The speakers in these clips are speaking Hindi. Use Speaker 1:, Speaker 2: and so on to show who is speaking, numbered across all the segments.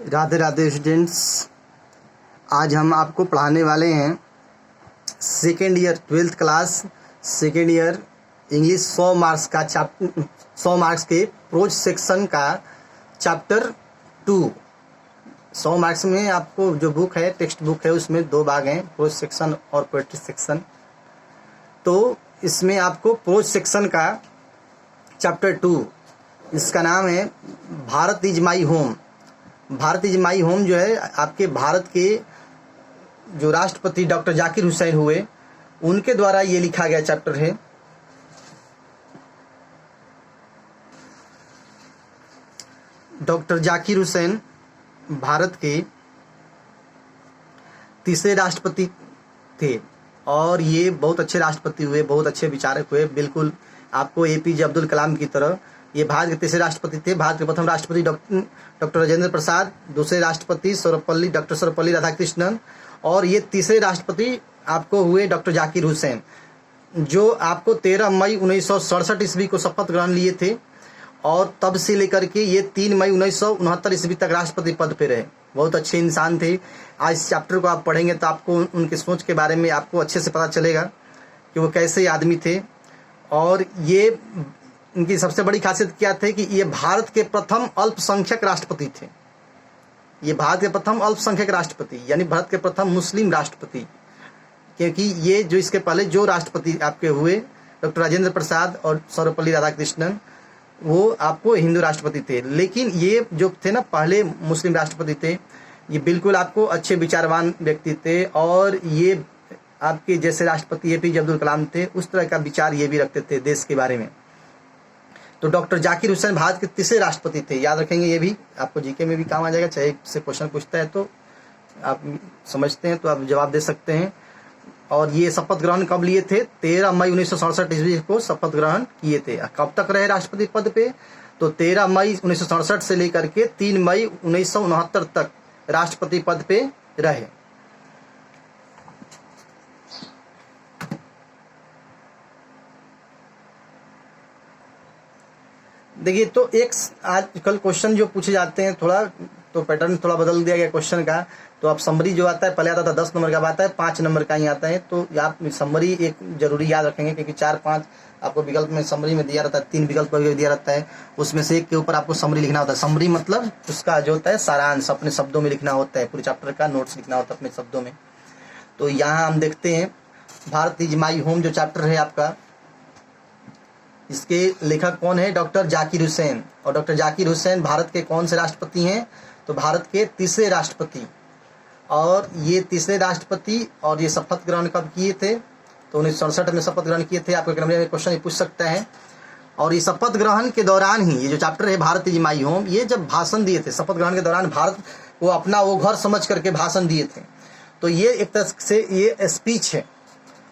Speaker 1: राधे राधे स्टूडेंट्स। आज हम आपको पढ़ाने वाले हैं second year 12th class second year English 100 marks का 100 मार्क्स के प्रोज सेक्शन का चैप्टर 2। 100 मार्क्स में आपको जो बुक है, टेक्स्ट बुक है, उसमें 2 भाग हैं, प्रोज सेक्शन और पोएट्री सेक्शन। तो इसमें आपको प्रोज सेक्शन का चैप्टर 2, इसका नाम है Bharat is my home. Bharat is my home जो है आपके भारत के जो राष्ट्रपति डॉक्टर जाकिर हुसैन हुए, उनके द्वारा ये लिखा गया चैप्टर है। डॉक्टर जाकिर हुसैन भारत के तीसरे राष्ट्रपति थे और ये बहुत अच्छे राष्ट्रपति हुए, बहुत अच्छे विचारक हुए, बिल्कुल आपको एपीजे अब्दुल कलाम की तरह। ये भारत के तीसरे राष्ट्रपति थे। भारत के प्रथम राष्ट्रपति डॉक्टर राजेंद्र प्रसाद, दूसरे राष्ट्रपति डॉक्टर सर्वपल्ली राधाकृष्णन, और ये तीसरे राष्ट्रपति आपको हुए डॉक्टर जाकिर हुसैन, जो आपको 13 मई 1967 ईस्वी को शपथ ग्रहण लिए थे और तब से लेकर के ये 3 मई 1969 ईस्वी तक राष्ट्रपति पद पे रहे। बहुत अच्छे इंसान थे। आज इस चैप्टर को आप पढ़ेंगे तो आपको उनकी सोच के बारे में आपको अच्छे से पता चलेगा कि वो कैसे आदमी थे। और ये इनकी सबसे बड़ी खासियत क्या थे कि ये भारत के प्रथम अल्पसंख्यक राष्ट्रपति थे। ये भारत के प्रथम अल्पसंख्यक राष्ट्रपति, यानी भारत के प्रथम मुस्लिम राष्ट्रपति, क्योंकि ये जो इसके पहले जो राष्ट्रपति आपके हुए डॉक्टर राजेंद्र प्रसाद और सर्वपल्ली राधाकृष्णन, वो आपको हिंदू राष्ट्रपति थे। लेकिन ये जो थे ना पहले मुस्लिम राष्ट्रपति थे, ये बिल्कुल आपको अच्छे विचारवान व्यक्ति थे और ये आपके जैसे राष्ट्रपति एपीजे अब्दुल कलाम थे उस तरह का विचार ये भी रखते थे देश के बारे में। तो डॉक्टर जाकिर हुसैन भारत के तीसरे राष्ट्रपति थे। याद रखेंगे, ये भी आपको जीके में भी काम आ जाएगा। चाहे से क्वेश्चन पूछता है तो आप समझते हैं तो आप जवाब दे सकते हैं। और ये शपथ ग्रहण कब लिए थे? 13 मई 1967 ईस्वी को शपथ ग्रहण किए थे। कब तक रहे राष्ट्रपति पद पे? तो 13 मई 1967 से लेकर के 3 मई 1969 तक राष्ट्रपति पद पे रहे। देखिए, तो एक आजकल क्वेश्चन जो पूछे जाते हैं, थोड़ा तो पैटर्न थोड़ा बदल दिया गया क्वेश्चन का। तो अब समरी जो आता है, पहले आता था 10 नंबर का, आता है 5 नंबर का ही आता है। तो आप समरी एक जरूरी याद रखेंगे, क्योंकि 4-5 आपको विकल्प में समरी में दिया रहता है, 3 विकल्प दिया रहता है, उसमें से एक के ऊपर आपको समरी लिखना होता है। समरी मतलब उसका जो होता है सारांश, अपने शब्दों में लिखना होता है, पूरे चैप्टर का नोट्स लिखना होता है अपने शब्दों में। तो यहाँ हम देखते हैं भारत इज माई होम जो चैप्टर है आपका, इसके लेखक कौन है? डॉक्टर जाकिर हुसैन। और डॉक्टर जाकिर हुसैन भारत के कौन से राष्ट्रपति हैं? तो भारत के तीसरे राष्ट्रपति। और ये तीसरे राष्ट्रपति, और ये शपथ ग्रहण कब किए थे? तो 1967 में शपथ ग्रहण किए थे। आपको में क्वेश्चन पूछ सकता है। और ये शपथ ग्रहण के दौरान ही, ये जो चैप्टर है भारत इज माई होम, ये जब भाषण दिए थे शपथ ग्रहण के दौरान, भारत को अपना वो घर समझ करके भाषण दिए थे। तो ये एक तरह से ये स्पीच है।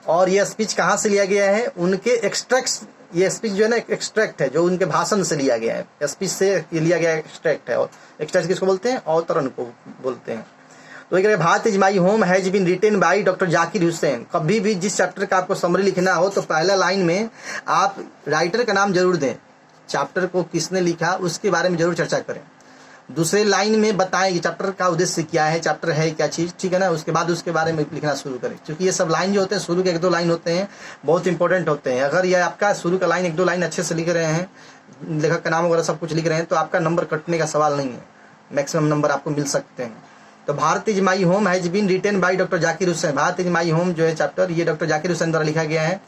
Speaker 1: और ये स्पीच कहाँ से लिया गया है? उनके एक्सट्रैक्ट्स, ये स्पीच जो है ना एक्सट्रैक्ट है, जो उनके भाषण से लिया गया है। स्पीच से ये लिया गया एक्सट्रैक्ट है। और एक्सट्रैक्ट किसको बोलते हैं? अवतरण को बोलते हैं। तो एक Bharat is my home has been written by doctor Zakir Hussain. कभी भी जिस चैप्टर का आपको समरी लिखना हो तो पहला लाइन में आप राइटर का नाम जरूर दें, चैप्टर को किसने लिखा उसके बारे में जरूर चर्चा करें। दूसरे लाइन में बताएं कि चैप्टर का उद्देश्य क्या है, चैप्टर है क्या चीज़, ठीक है ना। उसके बाद उसके बारे में लिखना शुरू करें, क्योंकि ये सब लाइन जो होते हैं शुरू के 1-2 लाइन होते हैं, बहुत इंपॉर्टेंट होते हैं। अगर ये आपका शुरू का लाइन 1-2 लाइन अच्छे से लिख रहे हैं, लेखक का नाम वगैरह सब कुछ लिख रहे हैं, तो आपका नंबर कटने का सवाल नहीं है, मैक्सिमम नंबर आपको मिल सकते हैं। तो Bharat is my home has been written by doctor Zakir Hussain. Bharat is my home जो है चैप्टर, ये डॉक्टर जाकिर हुसैन द्वारा लिखा गया है।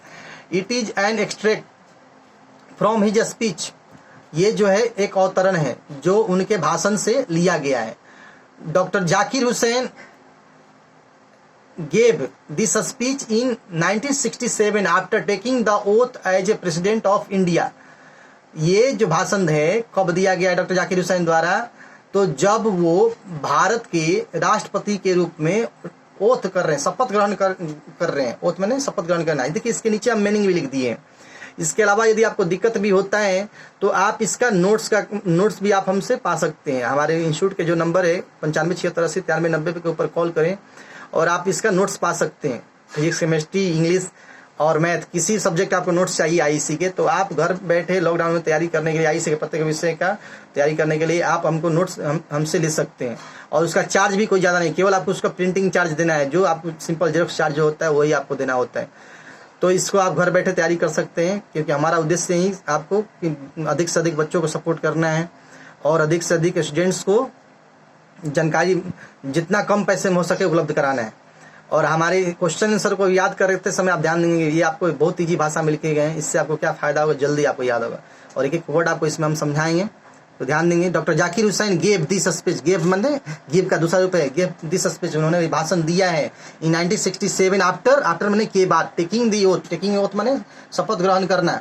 Speaker 1: It is an extract from his speech. ये जो है एक अवतरण है जो उनके भाषण से लिया गया है। Doctor Zakir Hussain gave this speech in 1967 after taking the oath as a president of India. ये जो भाषण है कब दिया गया है डॉक्टर जाकिर हुसैन द्वारा? तो जब वो भारत के राष्ट्रपति के रूप में ओथ कर रहे हैं, शपथ ग्रहण कर रहे हैं। ओथ मैंने शपथ ग्रहण करना है। देखिए, इसके नीचे हम मीनिंग भी लिख दिए। इसके अलावा यदि आपको दिक्कत भी होता है तो आप इसका नोट्स भी आप हमसे पा सकते हैं। हमारे इंस्टीट्यूट के जो नंबर है 9576809390 के ऊपर कॉल करें और आप इसका नोट्स पा सकते हैं। फिजिक्स, केमिस्ट्री, इंग्लिश और मैथ, किसी सब्जेक्ट आपको नोट्स चाहिए आईसी के, तो आप घर बैठे लॉकडाउन में तैयारी करने के लिए आईसी के प्रत्येक विषय का तैयारी करने के लिए आप हमको नोट्स हमसे ले सकते हैं। और उसका चार्ज भी कोई ज़्यादा नहीं, केवल आपको उसका प्रिंटिंग चार्ज देना है, जो आपको सिंपल जेरोक्स चार्ज जो होता है वही आपको देना होता है। तो इसको आप घर बैठे तैयारी कर सकते हैं, क्योंकि हमारा उद्देश्य ही आपको अधिक से अधिक बच्चों को सपोर्ट करना है और अधिक से अधिक स्टूडेंट्स को जानकारी जितना कम पैसे में हो सके उपलब्ध कराना है। और हमारे क्वेश्चन आंसर को याद करते समय आप ध्यान देंगे, ये आपको बहुत ईजी भाषा मिल के गए हैं, इससे आपको क्या फ़ायदा होगा जल्दी आपको याद होगा। और एक एक वर्ड आपको इसमें हम समझाएंगे, तो ध्यान देंगे। Doctor Zakir Hussain gave this speech, gave मतलब गिव का दूसरा रूप है, गेव दिस स्पीच, उन्होंने भाषण दिया है इन 1967 आफ्टर मैंने के बाद, टेकिंग ओथ माने शपथ ग्रहण करना,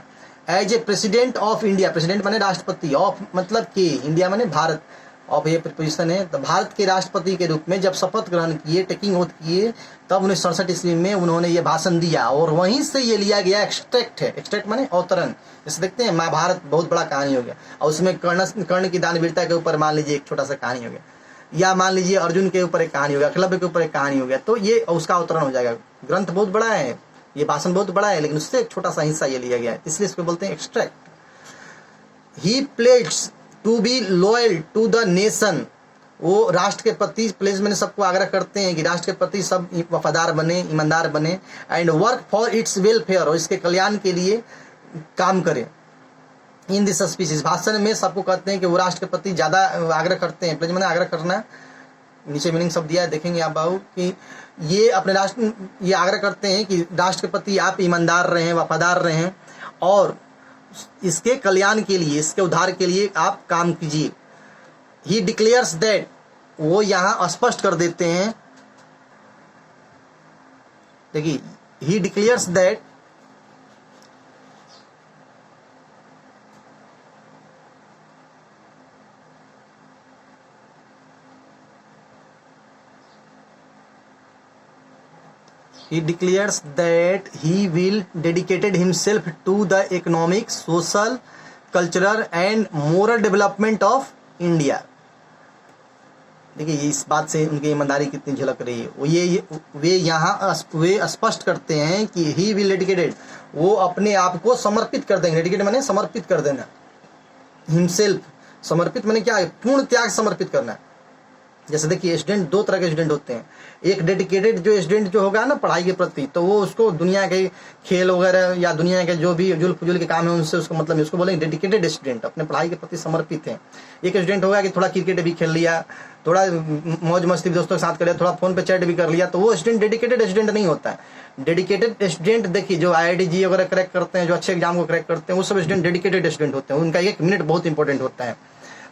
Speaker 1: as a president of India, president माने राष्ट्रपति, ऑफ मतलब के, इंडिया माने भारत, ऑफ ये प्रीपोजिशन है, तो भारत के राष्ट्रपति के रूप में जब शपथ ग्रहण किए, टेकिंग ओथ किए, तब 1967 ईस्वी में उन्होंने ये भाषण दिया। और वहीं से ये लिया गया एक्सट्रैक्ट है, एक्सट्रैक्ट माने अवतरण। जैसे देखते हैं महाभारत बहुत बड़ा कहानी हो गया, और उसमें कर्ण की दानवीरता के ऊपर मान लीजिए एक छोटा सा कहानी हो गया, या मान लीजिए अर्जुन के ऊपर एक कहानी हो गया, एकलव्य के ऊपर एक कहानी हो गया, तो ये उसका अवतरण हो जाएगा। ग्रंथ बहुत बड़ा है, ये भाषण बहुत बड़ा है, लेकिन उससे एक छोटा सा हिस्सा ये लिया गया है, इसलिए इसको बोलते हैं extract. He pleads to be loyal to the nation, वो राष्ट्र के प्रति, प्लेज मैंने सबको आग्रह करते हैं कि राष्ट्र के प्रति सब वफादार बने, ईमानदार बने, and work for its welfare, और इसके कल्याण के लिए काम करें। इन दिस स्पीच, इस भाषण में सबको कहते हैं कि वो राष्ट्र के प्रति ज़्यादा आग्रह करते हैं, प्लेज मैंने आग्रह करना, नीचे मीनिंग सब दिया है, देखेंगे आप बाबू कि ये अपने राष्ट्र, ये आग्रह करते हैं कि राष्ट्र के प्रति आप ईमानदार रहें, वफादार रहें, और इसके कल्याण के लिए, इसके उद्धार के लिए आप काम कीजिए। ही डिक्लेयर्स दैट, वो यहाँ स्पष्ट कर देते हैं, देखिए, he declares that he will dedicated himself to the economic, social, cultural and moral development of India। देखिए इस बात से उनकी ईमानदारी कितनी झलक रही है। वे यहाँ स्पष्ट करते हैं कि ही विल डेडिकेटेड, वो अपने आप को समर्पित कर देंगे। डेडिकेटेड माने समर्पित कर देना, हिमसेल्फ, समर्पित माने क्या है, पूर्ण त्याग समर्पित करना। जैसे देखिए स्टूडेंट, दो तरह के स्टूडेंट होते हैं, एक डेडिकेटेड जो स्टूडेंट जो होगा ना पढ़ाई के प्रति, तो वो उसको दुनिया के खेल वगैरह या दुनिया के जो भी जुल फुजुल के काम है उनसे उसको मतलब, उसको बोलेंगे डेडिकेटेड स्टूडेंट, अपने पढ़ाई के प्रति समर्पित है। एक स्टूडेंट होगा कि थोड़ा क्रिकेट भी खेल लिया, थोड़ा मौज मस्ती दोस्तों के साथ कर लिया, थोड़ा फोन पे चैट भी कर लिया, तो वो स्टूडेंट डेडिकेटेड स्टूडेंट नहीं होता है। डेडिकेटेड स्टूडेंट देखिए जो IIT वगैरह क्रैक करते हैं, जो अच्छे एग्जाम को क्रैक करते हैं, वो सब स्टूडेंट डेडिकेटेड स्टूडेंट होते हैं, उनका एक मिनट बहुत इंपॉर्टेंट होता है।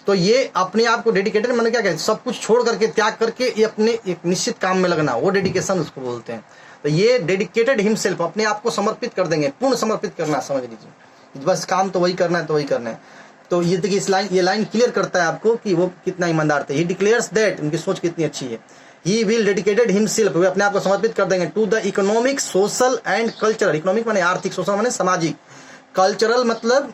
Speaker 1: तो ये अपने आप को डेडिकेटेड मैंने क्या कहते हैं, सब कुछ छोड़ करके, त्याग करके ये अपने एक निश्चित काम में लगना, वो डेडिकेशन उसको बोलते हैं। तो ये डेडिकेटेड हिमसेल्फ, अपने आप को समर्पित कर देंगे, पूर्ण समर्पित करना समझ लीजिए, बस काम तो वही करना है, तो वही करना है। तो ये देखिए इस लाइन, ये लाइन क्लियर करता है आपको कि वो कितना ईमानदार थे। ही डिक्लेयर्स दैट, उनकी सोच कितनी अच्छी है। ही विल डेडिकेटेड हिमसेल्फ, वे अपने आप को समर्पित कर देंगे, to the economic, social and cultural. Economic माने आर्थिक, सोशल माने सामाजिक, कल्चरल मतलब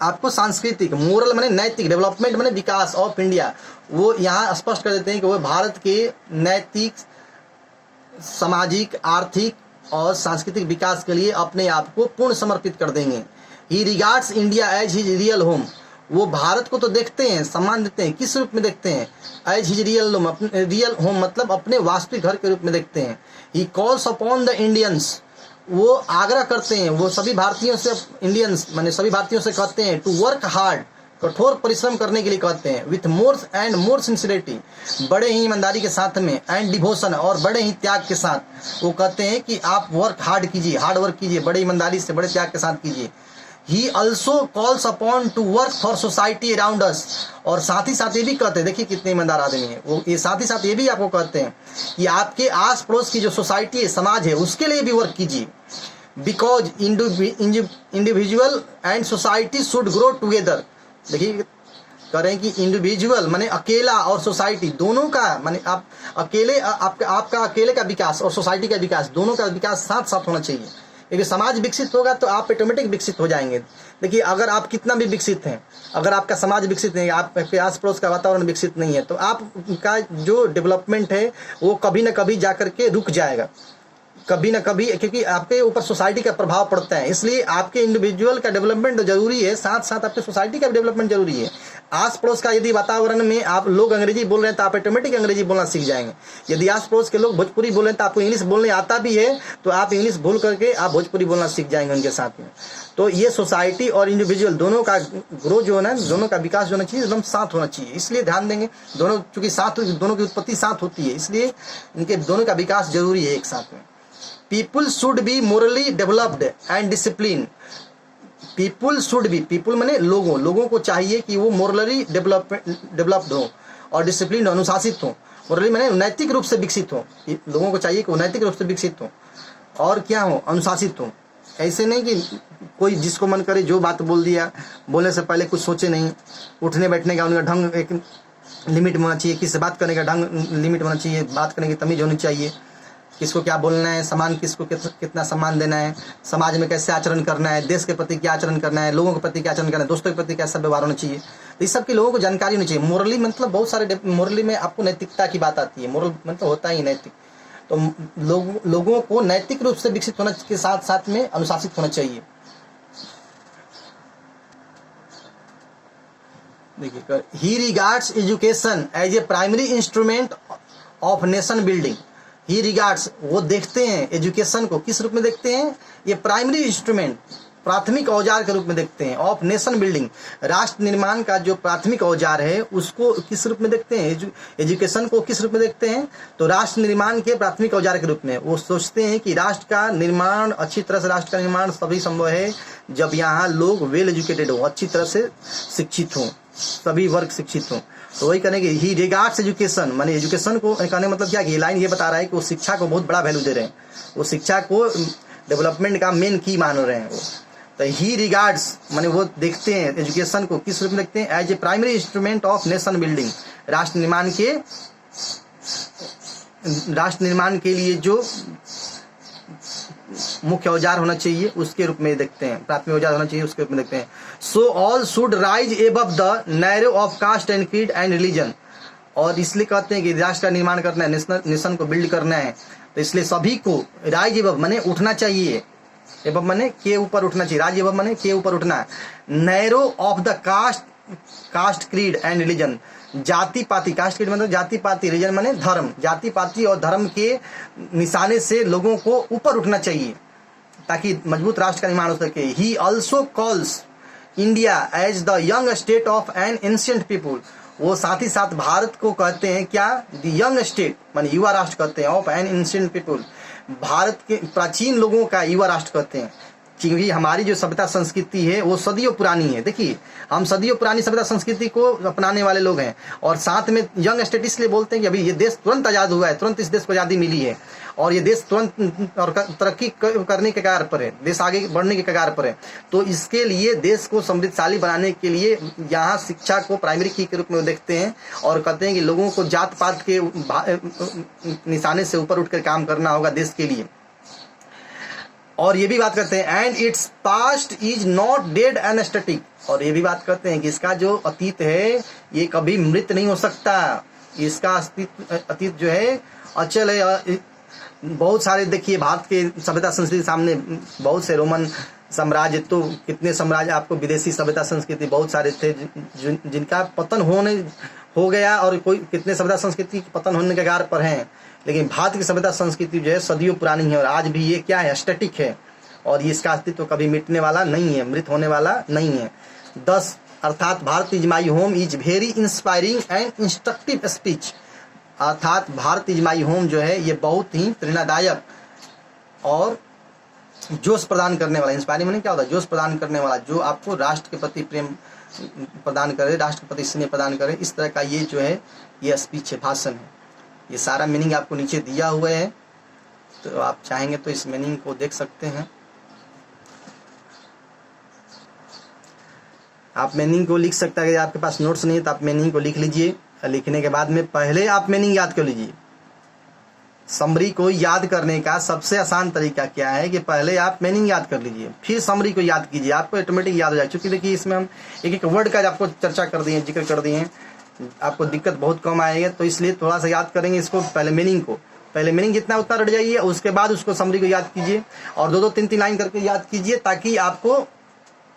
Speaker 1: आपको सांस्कृतिक, मोरल माने नैतिक, डेवलपमेंट माने विकास ऑफ इंडिया। वो यहाँ स्पष्ट कर देते हैं कि वो भारत के नैतिक, सामाजिक, आर्थिक और सांस्कृतिक विकास के लिए अपने आप को पूर्ण समर्पित कर देंगे। He regards India as his real home, वो भारत को तो देखते हैं, सम्मान देते हैं, किस रूप में देखते हैं, एज हिज रियल होम, अपने रियल होम मतलब अपने वास्तविक घर के रूप में देखते हैं। He calls upon the Indians, वो आग्रह करते हैं, वो सभी भारतीयों से, इंडियंस माने सभी भारतीयों से कहते हैं, टू वर्क हार्ड, कठोर परिश्रम करने के लिए कहते हैं, with more and more sincerity, बड़े ही ईमानदारी के साथ में, एंड डिवोशन और बड़े ही त्याग के साथ। वो कहते हैं कि आप वर्क हार्ड कीजिए, हार्ड वर्क कीजिए, बड़े ईमानदारी से, बड़े त्याग के साथ कीजिए। ही also calls upon two work for society around us, और साथ ही साथ ये भी कहते हैं, देखिए कितने ईमानदार आदमी है वो, ये साथ ही साथ ये भी आपको कहते हैं कि आपके आस पड़ोस की जो सोसाइटी है, समाज है, उसके लिए भी वर्क कीजिए। Because individual and society should grow together. देखिए कह रहे हैं कि इंडिविजुअल माने अकेला और सोसाइटी दोनों का, माने आप अकेले, आपका अकेले का विकास और सोसाइटी का विकास, दोनों का विकास साथ साथ होना चाहिए। क्योंकि समाज विकसित होगा तो आप ऑटोमेटिक विकसित हो जाएंगे। देखिए अगर आप कितना भी विकसित हैं, अगर आपका समाज विकसित नहीं है, आपके आस पड़ोस का वातावरण विकसित नहीं है, तो आपका जो डेवलपमेंट है वो कभी ना कभी जा करके रुक जाएगा, कभी ना कभी, क्योंकि आपके ऊपर सोसाइटी का प्रभाव पड़ता है, इसलिए आपके इंडिविजुअल का डेवलपमेंट तो जरूरी है, साथ साथ आपके सोसाइटी का डेवलपमेंट जरूरी है। आस पड़ोस का यदि वातावरण में आप लोग अंग्रेजी बोल रहे हैं तो आप ऑटोमेटिक अंग्रेजी बोलना सीख जाएंगे। यदि आस पड़ोस के लोग भोजपुरी बोल रहे हैं तो आपको इंग्लिश बोलने आता भी है तो आप इंग्लिश बोल करके आप भोजपुरी बोलना सीख जाएंगे उनके साथ में। तो ये सोसाइटी और इंडिविजुअल दोनों का ग्रोथ जो है ना, दोनों का विकास जो होना चाहिए एकदम साथ होना चाहिए, इसलिए ध्यान देंगे। दोनों चूंकि साथ, दोनों की उत्पत्ति साथ होती है, इसलिए इनके दोनों का विकास जरूरी है एक साथ में। People should be morally developed and discipline. People should be, people माने लोगों को चाहिए कि वो मोरली डेवलप्ड हो और डिसिप्लिन अनुशासित हो। मोरली माने नैतिक रूप से विकसित हो, लोगों को चाहिए कि वो नैतिक रूप से विकसित हो और क्या हो, अनुशासित हो। ऐसे नहीं कि कोई जिसको मन करे जो बात बोल दिया, बोलने से पहले कुछ सोचे नहीं। उठने बैठने का उनका ढंग एक लिमिट में होना चाहिए, किससे बात करने का ढंग लिमिट में होना चाहिए, बात करने की तमीज होनी चाहिए, किसको क्या बोलना है, सम्मान किसको कितना सम्मान देना है, समाज में कैसे आचरण करना है, देश के प्रति क्या आचरण करना है, लोगों के प्रति क्या आचरण करना है, दोस्तों के प्रति कैसा व्यवहार होना चाहिए। तो इस सब की लोगों को जानकारी होनी चाहिए। मोरली मतलब बहुत सारे, मोरली में आपको नैतिकता की बात आती है, मोरल मतलब होता ही नैतिक। तो लोगों को नैतिक रूप से विकसित होने के साथ साथ में अनुशासित होना चाहिए। देखिए, he regards education as a primary instrument of nation building. He regards, वो देखते हैं एजुकेशन को किस रूप में देखते हैं, ये प्राइमरी इंस्ट्रूमेंट, प्राथमिक औजार के रूप में देखते हैं, ऑफ नेशन बिल्डिंग, राष्ट्र निर्माण का जो प्राथमिक औजार है उसको किस रूप में देखते हैं, एजुकेशन को किस रूप में देखते हैं, तो राष्ट्र निर्माण के प्राथमिक औजार के रूप में। वो सोचते हैं कि राष्ट्र का निर्माण, अच्छी तरह से राष्ट्र का निर्माण तभी संभव है जब यहाँ लोग वेल एजुकेटेड हो, अच्छी तरह से शिक्षित हों, सभी वर्ग शिक्षित हों। तो वही करेंगे, ही रिगार्ड्स एजुकेशन, माने एजुकेशन को कहने मतलब क्या, कि लाइन ये बता रहा है कि वो शिक्षा को बहुत बड़ा वैल्यू दे रहे हैं, वो शिक्षा को डेवलपमेंट का मेन की मान रहे हैं वो। तो ही रिगार्ड्स माने वो देखते हैं एजुकेशन को किस रूप में देखते हैं, as a primary instrument of nation building, राष्ट्र निर्माण के लिए जो मुख्य औजार होना चाहिए उसके रूप में देखते हैं, प्राथमिक औजार होना चाहिए उसके रूप में देखते हैं। So all should rise above the narrow of caste and creed and religion. और इसलिए कहते हैं कि राष्ट्र का निर्माण करना है, नेशन को बिल्ड करना है, तो इसलिए सभी को राइज एबव माने उठना चाहिए, एबव माने के ऊपर उठना चाहिए, राइज एबव माने के ऊपर उठना, narrow of the caste creed and religion, जाति पाति, कास्ट क्रीड मतलब जाति पाति, रिलीजन माने धर्म, जाति पाति और धर्म के निशाने से लोगों को ऊपर उठना चाहिए ताकि मजबूत राष्ट्र का निर्माण हो सके। He also calls India as the young state of an ancient people. वो साथ ही साथ भारत को कहते हैं क्या, द यंग स्टेट माने युवा राष्ट्र कहते हैं, of an ancient people, Bharat के प्राचीन लोगों का युवा राष्ट्र कहते हैं, क्योंकि हमारी जो सभ्यता संस्कृति है वो सदियों पुरानी है। देखिए, हम सदियों पुरानी सभ्यता संस्कृति को अपनाने वाले लोग हैं, और साथ में यंग स्टेट इसलिए बोलते हैं कि अभी ये देश तुरंत आज़ाद हुआ है, तुरंत इस देश को आज़ादी मिली है, और ये देश तुरंत और तरक्की करने के कगार पर है, देश आगे बढ़ने के कगार पर है। तो इसके लिए देश को समृद्धशाली बनाने के लिए यहाँ शिक्षा को प्राइमरी की के रूप में देखते हैं और कहते हैं कि लोगों को जात पात के निशाने से ऊपर उठकर काम करना होगा देश के लिए। और ये भी बात करते हैं, and its past is not dead and static, और ये भी बात करते हैं कि इसका जो अतीत है ये कभी मृत नहीं हो सकता, इसका अतीत जो है अचल है। बहुत सारे देखिए भारत के सभ्यता संस्कृति सामने बहुत से रोमन साम्राज्य, तो कितने साम्राज्य आपको विदेशी सभ्यता संस्कृति बहुत सारे थे जिनका पतन हो गया, और कोई कितने सभ्यता संस्कृति पतन होने के कगार पर हैं। लेकिन भारत की सभ्यता संस्कृति जो है सदियों पुरानी है और आज भी ये क्या है, स्टैटिक है, और ये इसका अस्तित्व कभी मिटने वाला नहीं है, मृत होने वाला नहीं है। 10 अर्थात Bharat is my home is very inspiring and instructive speech, अर्थात भारत इज माई होम जो है ये बहुत ही प्रेरणादायक और जोश प्रदान करने वाला, इंस्पायरिंग माने क्या होता है, जोश प्रदान करने वाला, जो आपको राष्ट्र के प्रति प्रेम प्रदान करे, राष्ट्र के प्रति स्नेह प्रदान करे, इस तरह का ये जो है ये स्पीच है, भाषण है। ये सारा मीनिंग आपको नीचे दिया हुआ है, तो आप चाहेंगे तो इस मीनिंग को देख सकते हैं। आप मीनिंग को लिख सकते हैं, अगर आपके पास नोट्स नहीं है तो आप मीनिंग को लिख लीजिए। लिखने के बाद में पहले आप मीनिंग याद कर लीजिए। समरी को याद करने का सबसे आसान तरीका क्या है कि पहले आप मीनिंग याद कर लीजिए, फिर समरी को याद कीजिए, आपको ऑटोमेटिक याद हो जाए। क्योंकि देखिए इसमें हम एक एक वर्ड का आपको चर्चा कर दिए, जिक्र कर दिए, आपको दिक्कत बहुत कम आएगी, तो इसलिए थोड़ा सा याद करेंगे इसको, पहले मीनिंग को, पहले मीनिंग जितना उतना रट जाइए, उसके बाद उसको समरी को याद कीजिए और 2-2 3-3 लाइन करके याद कीजिए, ताकि आपको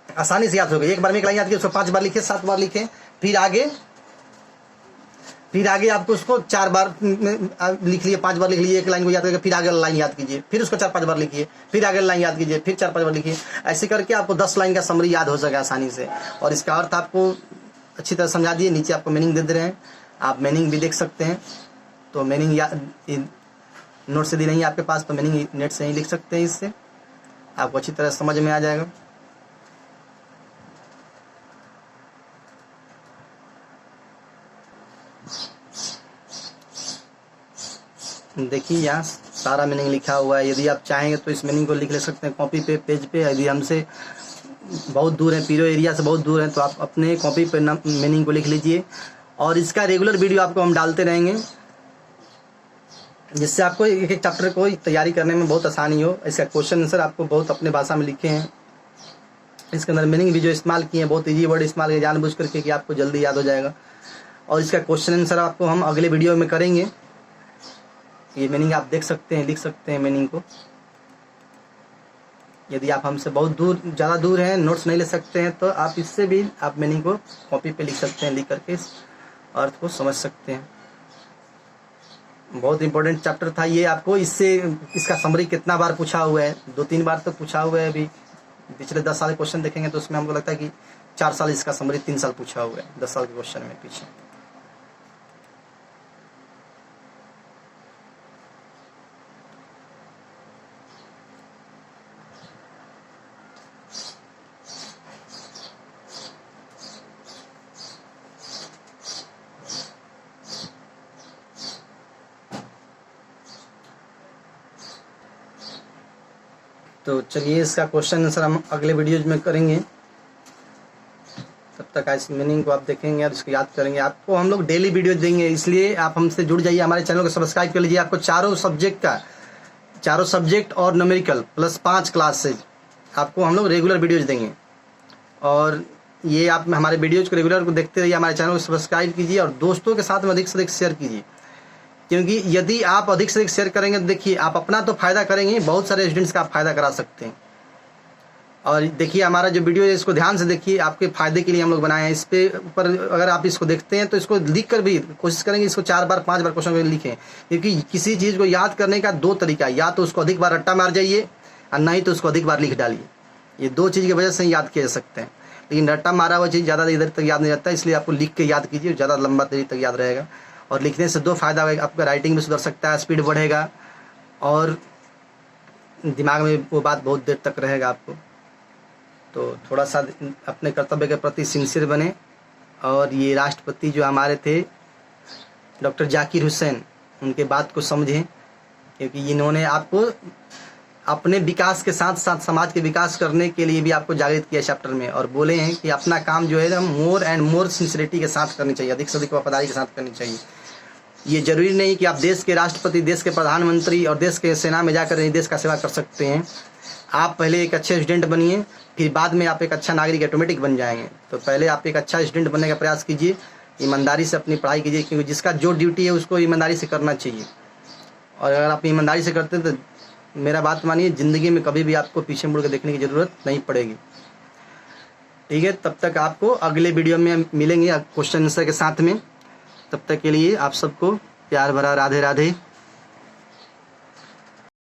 Speaker 1: आसानी से याद होगा। एक बार में एक लाइन याद कीजिए, उसको 5 बार लिखे, 7 बार लिखे, फिर आगे आपको उसको 4 बार लिख लिए, 5 बार लिख लिए, एक लाइन को याद करके फिर आगे लाइन याद कीजिए, फिर उसको 4-5 बार लिखिए, फिर आगे लाइन याद कीजिए, फिर 4-5 बार लिखिए। ऐसे करके आपको 10 लाइन का समरी याद हो सके आसानी से। और इसका अर्थ आपको अच्छी तरह समझा दिए, नीचे आपको मीनिंग दे रहे हैं, आप मीनिंग भी देख सकते हैं। तो मीनिंग नोट से दी नहीं है आपके पास, तो मीनिंग नेट से ही लिख सकते हैं, इससे आपको अच्छी तरह समझ में आ जाएगा। देखिए यहाँ सारा मीनिंग लिखा हुआ है। यदि आप चाहेंगे तो इस मीनिंग को लिख ले सकते हैं कॉपी पे, पेज पे। यदि हमसे बहुत दूर है, पीरो एरिया से बहुत दूर है, तो आप अपने कॉपी पे मीनिंग को लिख लीजिए। और इसका रेगुलर वीडियो आपको हम डालते रहेंगे, जिससे आपको एक एक चैप्टर को तैयारी करने में बहुत आसानी हो। इसका क्वेश्चन आंसर आपको बहुत अपने भाषा में लिखे हैं, इसके अंदर मीनिंग भी जो इस्तेमाल किए हैं, बहुत ईजी वर्ड इस्तेमाल किए जानबूझ करके कि आपको जल्दी याद हो जाएगा। और इसका क्वेश्चन आंसर आपको हम अगले वीडियो में करेंगे। ये मीनिंग आप देख सकते हैं, लिख सकते हैं मीनिंग को। यदि आप हमसे बहुत दूर, ज़्यादा दूर हैं, नोट्स नहीं ले सकते हैं, तो आप इससे भी आप मीनिंग को कॉपी पे लिख सकते हैं, लिख करके इस अर्थ को समझ सकते हैं। बहुत इंपॉर्टेंट चैप्टर था ये। आपको इसका समरी कितना बार पूछा हुआ है, 2-3 बार तो पूछा हुआ है। अभी पिछले 10 साल के क्वेश्चन देखेंगे तो उसमें हमको लगता है कि 4 साल इसका समरी, 3 साल पूछा हुआ है 10 साल के क्वेश्चन में पीछे। तो चलिए इसका क्वेश्चन आंसर हम अगले वीडियोज में करेंगे। तब तक इस मीनिंग को आप देखेंगे और इसको याद करेंगे। आपको हम लोग डेली वीडियो देंगे, इसलिए आप हमसे जुड़ जाइए, हमारे चैनल को सब्सक्राइब कर लीजिए। आपको चारों सब्जेक्ट और न्यूमेरिकल प्लस 5 क्लासेज आपको हम लोग रेगुलर वीडियोज देंगे। और ये आप हमारे वीडियोज को रेगुलर को देखते रहिए, हमारे चैनल को सब्सक्राइब कीजिए और दोस्तों के साथ में अधिक से अधिक शेयर कीजिए। क्योंकि यदि आप अधिक से अधिक शेयर करेंगे तो देखिए आप अपना तो फायदा करेंगे, बहुत सारे स्टूडेंट्स का आप फायदा करा सकते हैं। और देखिए हमारा जो वीडियो है इसको ध्यान से देखिए, आपके फायदे के लिए हम लोग बनाए हैं। इस पे ऊपर अगर आप इसको देखते हैं तो इसको लिख कर भी कोशिश करेंगे, इसको 4 बार 5 बार क्वेश्चन लिखें। क्योंकि किसी चीज़ को याद करने का 2 तरीका है, या तो उसको अधिक बार रट्टा मार जाइए और नहीं तो उसको अधिक बार लिख डालिए। ये 2 चीज़ की वजह से याद किए जा सकते हैं। लेकिन रट्टा मारा हुआ चीज़ ज़्यादा इधर तक याद नहीं रहता, इसलिए आपको लिख के याद कीजिए, ज़्यादा लंबा देर तक याद रहेगा। और लिखने से 2 फायदा होगा, आपका राइटिंग भी सुधर सकता है, स्पीड बढ़ेगा और दिमाग में वो बात बहुत देर तक रहेगा आपको। तो थोड़ा सा अपने कर्तव्य के प्रति सिंसियर बने। और ये राष्ट्रपति जो हमारे थे डॉक्टर जाकिर हुसैन, उनके बात को समझें, क्योंकि इन्होंने आपको अपने विकास के साथ साथ समाज के विकास करने के लिए भी आपको जागृत किया चैप्टर में। और बोले हैं कि अपना काम जो है हम मोर एंड मोर सिंसियरिटी के साथ करनी चाहिए, अधिक से अधिक वफादारी के साथ करनी चाहिए। ये जरूरी नहीं कि आप देश के राष्ट्रपति, देश के प्रधानमंत्री और देश के सेना में जाकर देश का सेवा कर सकते हैं। आप पहले एक अच्छे स्टूडेंट बनिए, फिर बाद में आप एक अच्छा नागरिक ऑटोमेटिक बन जाएंगे। तो पहले आप एक अच्छा स्टूडेंट बनने का प्रयास कीजिए, ईमानदारी से अपनी पढ़ाई कीजिए, क्योंकि जिसका जो ड्यूटी है उसको ईमानदारी से करना चाहिए। और अगर आप ईमानदारी से करते हैं तो मेरा बात मानिए, ज़िंदगी में कभी भी आपको पीछे मुड़ कर देखने की ज़रूरत नहीं पड़ेगी। ठीक है, तब तक आपको अगले वीडियो में मिलेंगे क्वेश्चन आंसर के साथ में। तब तक के लिए आप सबको प्यार भरा राधे राधे।